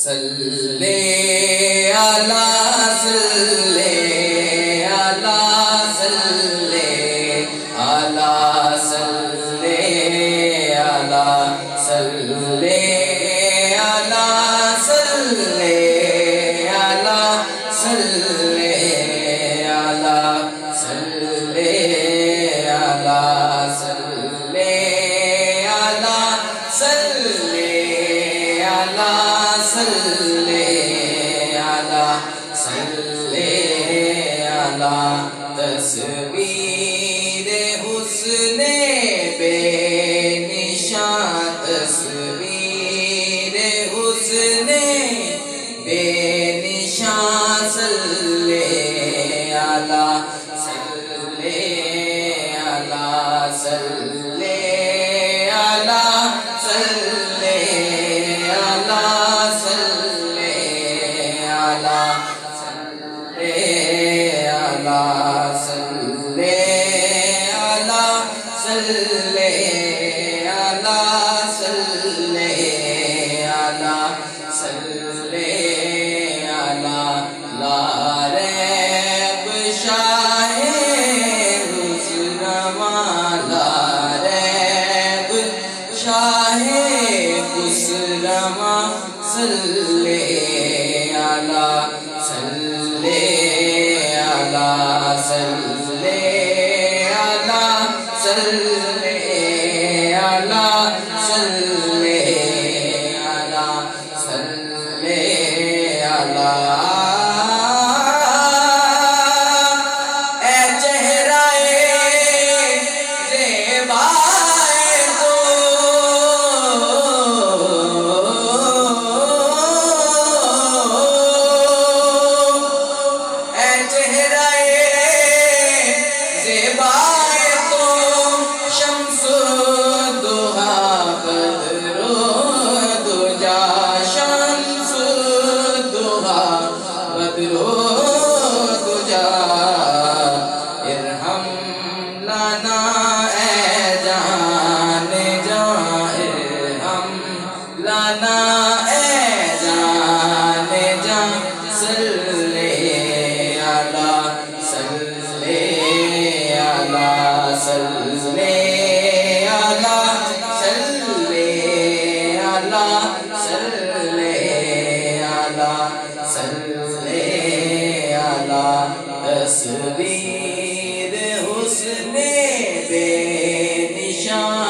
صلی علی صلی علی صلی علی صلی علی صلی علی صلی علی صلی علی صلی علی صلی علی صلی علی صلی علی صلی علی تصویر حسن بے نشان تصویر حسن بے نشان صلی علی صلی علی صلی علی صلی علی صلی علی صلی علی صلی علی صلی علی صلی علی صلی علی لا ریب شاہ خسروا لا ریب شاہ خسروا صلی علی صلی علی صلی علی صلی علی صلی علی صلی علی اے چہرہ زیبا تصویر حسن بے نشان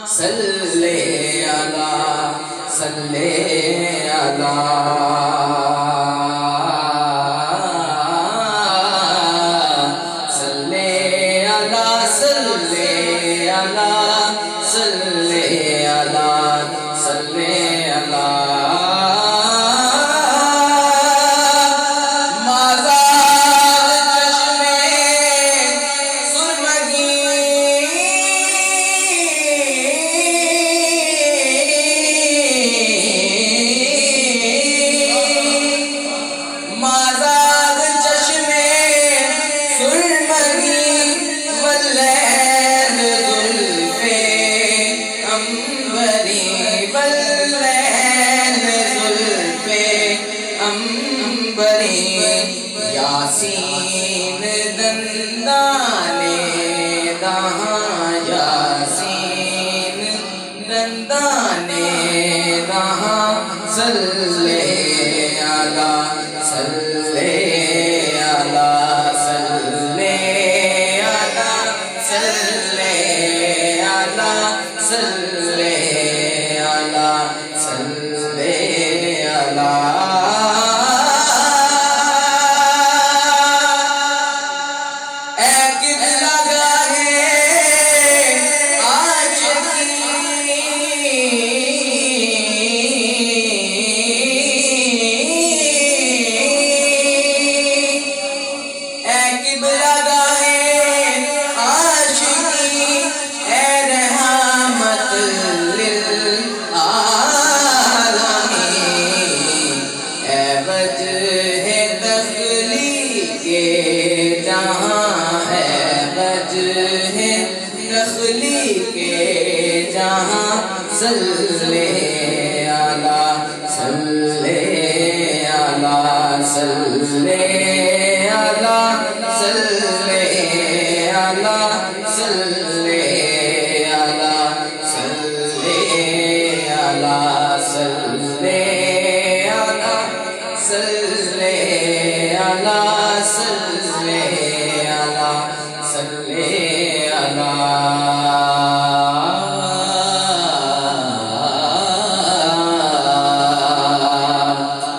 صلی علی صلی علی صلی علی صلی علی صلی علی صلی علی یاسین دندانے دہاں یاسین دندانے دہاں صلی علی صلی علی صلی علی صلی علی صلی علی صلی علی صلی علی صلی علی صلی علی صلی علی صلی علی صلی علی